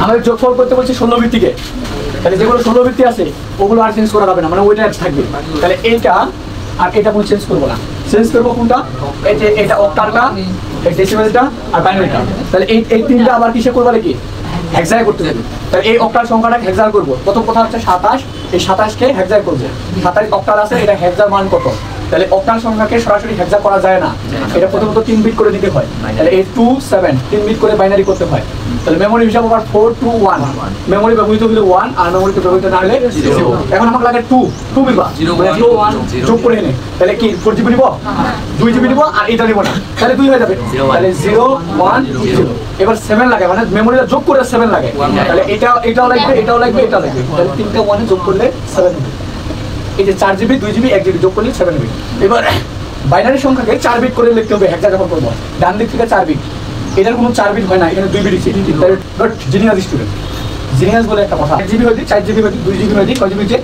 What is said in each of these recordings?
আমাদের যোগফল করতে বলছি 16 ভিত্তিকে, তাহলে যেগুলো 16 ভিত্তি আছে ওগুলো আর চেঞ্জ করা যাবে না, মানে ওইটা থাকবে। তাহলে এইটা আর এটা কোনো চেঞ্জ করবো না, চেঞ্জ করবো কোনটা, এই যে এটা অক্টালটা, এই ডেসিমেলটা আর বাইনারিটা। তাহলে এই তিনটা আবার কিসে করবো কি হেক্সায় করতে হবে। তাহলে এই অক্টাল সংখ্যাটাকে হেক্সায় করবো। প্রথম কথা হচ্ছে 27, এই 27কে হেক্সায় করবো। 27 অক্টাল আছে, এটা হেক্সার মান কত? তাহলে অক্টাল সংখ্যাকে সরাসরি হেক্সা করা যায় না, এটা প্রথমত 3 বিট করে দিতে হয়। তাহলে 8 2 7 3 বিট করে বাইনারি করতে হয়। তাহলে মেমোরি হিসাব আবার 4 2 1, মেমোরি ব্যবহৃত হলে 1 আর মেমোরিতে ব্যবহৃত না হলে 0। এখন আমাকে লাগে 2 বিট 0 1 যোগ করে এনে, তাহলে কি 4 জিবি নিব, 2 জিবি নিব আর এটা নিব না, তাহলে 2 হয়ে যাবে। তাহলে 0 1 0। এবার 7 লাগে, মানে মেমোরিটা যোগ করে 7 লাগে। তাহলে এটাও লাগবে, এটাও লাগবে, এটাও লাগবে। তাহলে তিনটা 1 যোগ করলে 7 হবে। এই যে 4 জিবি 2 জিবি 1 জিবি যোগ করলে 7 বিট। এবার বাইনারি সংখ্যাকে 4 বিট করে লিখতে হবে হেক্সা যখন করবো। ডান দিক থেকে 4 বিট, এটার কোনো 4 বিট হয় না, এখানে 2 বিট আছে। বাট জিনিয়াস স্টুডেন্ট, জিনিয়াস বলে একটা কথা, 1 জিবি হইতে 4 জিবি হইতে 2 জিবি হইতে কয় জিবি হচ্ছে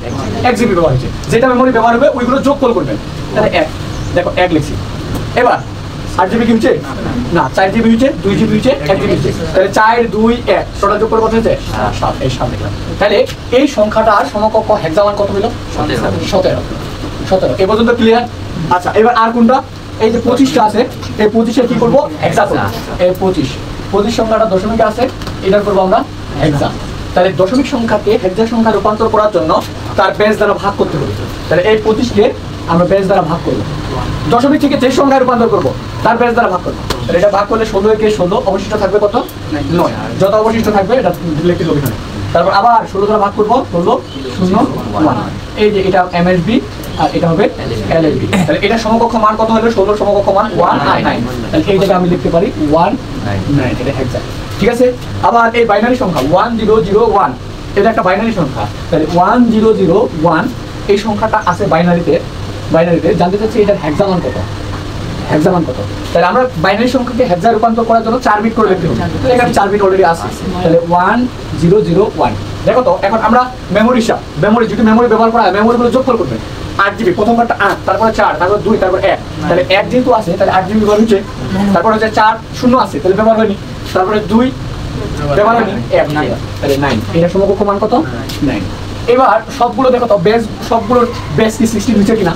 1 জিবি ব্যবহার হচ্ছে। যেটা মেমোরি ব্যবহার হবে ওইগুলো যোগ করবেন। তাহলে 1 দেখো 1 লিখছি। এবার 8 জিবি কি হচ্ছে না, 4 জিবি হচ্ছে 2 জিবি হচ্ছে 1 জিবি হচ্ছে। তাহলে 4 2 1 টোটাল যোগ করে কত হচ্ছে 7, এই 7 লিখলাম। তাহলে এই সংখ্যাটার সমকক্ষ হেক্সা মান কত হলো 17। এই পর্যন্ত ক্লিয়ার? আচ্ছা, এবার আর কোনটা, এই যে 25টা আছে, এই 25 এর কি করব হেক্সা করব। এই 25 সংখ্যাটা দশমিকে আছে, এটার করব আমরা হেক্সা। তাহলে দশমিক সংখ্যাকে হেক্সা সংখ্যা রূপান্তর করার জন্য তার বেস দ্বারা ভাগ করতে হবে। তাহলে এই 25কে আমরা বেস দ্বারা ভাগ করব, দশমিক থেকে যে সংখ্যায় রূপান্তর করব তার বেস দ্বারা ভাগ করব। তাহলে এটা ভাগ করলে 16 কে 16, অবশিষ্ট থাকবে কত 9, যত অবশিষ্ট থাকবে এটা লিখতে হবে এখানে। তারপর আবার 16 দ্বারা ভাগ করব, 16 0 1। এই যে এটা এমএসবি আর এটা হবে এলএসবি। তাহলে এটা সমকক্ষ মান কত হলো 16 সমকক্ষ মান 1 আর 9। তাহলে এই জায়গায় আমি লিখতে পারি 1 9, এটা হেক্সা। ঠিক আছে। আবার এই বাইনারি সংখ্যা 1001, এটা একটা বাইনারি সংখ্যা। তাহলে 1001 এই সংখ্যাটা আছে বাইনারিতে জানতে চাচ্ছি এটার হেক্সা মান কত, হেক্সা মান কত। তাহলে আমরা বাইনারি সংখ্যাকে হেক্সা রূপান্তর করার জন্য 4 বিট করে লিখতে হবে। তাহলে এখানে 4 বিট অলরেডি আছে। তাহলে 1001। দেখো তো এখন আমরা মেমোরি হিসাব, মেমোরি যদি মেমোরি ব্যবহার করা হয় মেমোরিগুলো যোগফল করবে। 8 জিবি, প্রথমবারটা 8, তারপরে 4, তারপর 2, তারপর 1। তাহলে 1 যেহেতু আছে তাহলে 8 জিবি ব্যবহার হচ্ছে। তারপর হচ্ছে 4 0 আছে, তাহলে ব্যবহার হয়নি। তারপরে 2 ব্যবহার হয়নি, 1 9, তাহলে 9। এটা সমকক্ষ মান কত 9। এবার সবগুলো দেখো তো বেস, সবগুলোর বেস কি 16 হচ্ছে কিনা,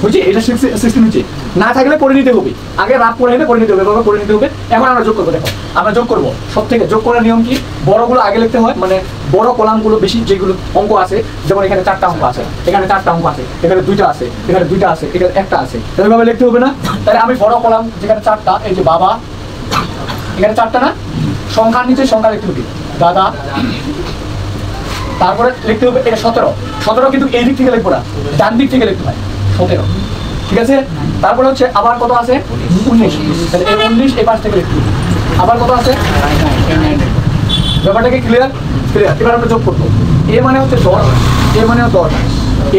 বুঝছি এটা 16 হচ্ছে। না থাকলে করে নিতে হবে, আগে রাফ করে এনে করে নিতে হবে, এভাবে করে নিতে হবে। এখন আমরা যোগ করবো। দেখো আমরা যোগ করবো, সব থেকে যোগ করার নিয়ম কি, বড়গুলো আগে লিখতে হয়, মানে বড় কলামগুলো বেশি যেগুলো অঙ্ক আছে, যেমন এখানে 4টা অঙ্ক আছে, এখানে 4টা অঙ্ক আছে, এখানে 2টা আছে, এখানে 2টা আছে, এখানে 1টা আছে, এইভাবে লিখতে হবে না। তাহলে আমি বড় কলাম যেখানে 4টা, এই যে বাবা, এখানে 4টা না, সংখ্যার নিচে সংখ্যা লিখতে হবে দাদা, তারপরে লিখতে হবে এটা 17 কিন্তু এই দিক থেকে লিখবো না, ডান দিক থেকে লিখতে হয় 17। ঠিক আছে। তারপরে হচ্ছে আবার কত আছে 19, তাহলে এই 19 এই পাশ থেকে লিখতে হবে। আবার কত আছে 9, ব্যাপারটা কি ক্লিয়ার? এবার আমরা যোগ করবো। এ মানে হচ্ছে 10, এ মানে 10,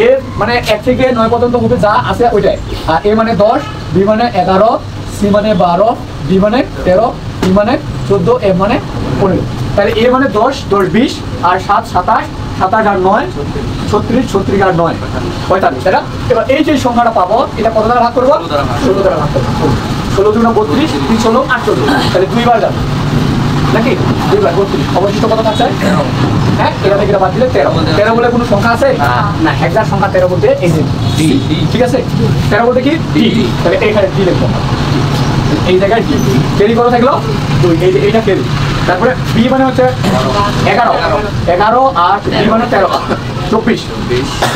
এ মানে 1 থেকে 9 পর্যন্ত হবে যা আছে ওইটাই। আর এ মানে 10, বি মানে 11, সি মানে 12, ডি মানে 13, ই মানে 14, এ মানে 15। তাহলে এ মানে 10 10 20 আর 7 27, 27 আর 9 36, 36 আর 9 45, তাই না? এবার এই যে সংখ্যাটা পাবো এটা কত দ্বারা ভাগ করবো 16 দ্বারা ভাগ করবো। 16 দুগুণে 32, 3 16 48, তাহলে 2 বার যাবে নাকি 2 বার 32, অবশিষ্ট কত থাকছে হ্যাঁ, এটা থেকে বাদ দিলে 13 বলে কোনো সংখ্যা আছে না, হেক্সার সংখ্যা 13 বলতে এই যে ডি। ঠিক আছে, 13 বলতে কি ডি, তাহলে এখানে ডি লিখবো, এই জায়গায় ডি। ক্যারি কত থাকলো 2, এই যে এইটা ক্যারি। তারপরে বি মানে হচ্ছে 11 আর বি মানে 13 24,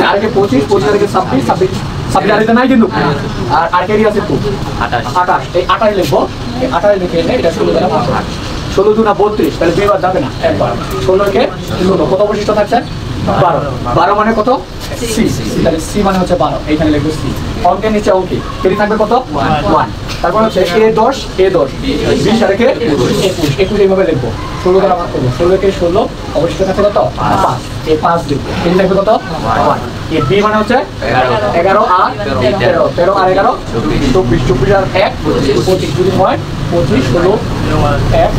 আর কে 25 25 আর কে 26 26 আর এটা নাই কিন্তু, আর ক্যারি আছে 2 28, এই 28 লিখবো। এই 28 লিখে এনে এটা 16 দ্বারা ভাগ করব। 16 2 না 32, তাহলে 2 বার যাবে না, একবার 16 কে 16, কত অবশিষ্ট থাকছে 12। 12 মানে কত সি, তাহলে সি মানে হচ্ছে 12, এইখানে লিখবো সি। অঙ্কের নিচে অঙ্কে ক্যারি থাকবে কত 1। তারপর হচ্ছে এ 10 20 আর কে 21 এইভাবে লিখবো। 16 দ্বারা ভাগ করবো, 16 কে 16, অবশিষ্ট থাকছে কত 5, এই 5 লিখবো। ক্যারি থাকবে কত 1। এ বি মানে হচ্ছে 11 আর 13 আর 11 24, 24 আর 1 25, যদি হয় 25 16 1,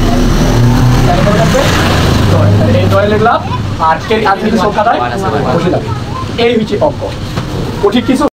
এই 9 লিখলাম। আর যদি সংখ্যা দেয় বসে যাবে। এই হচ্ছে অঙ্ক, কঠিন কিছু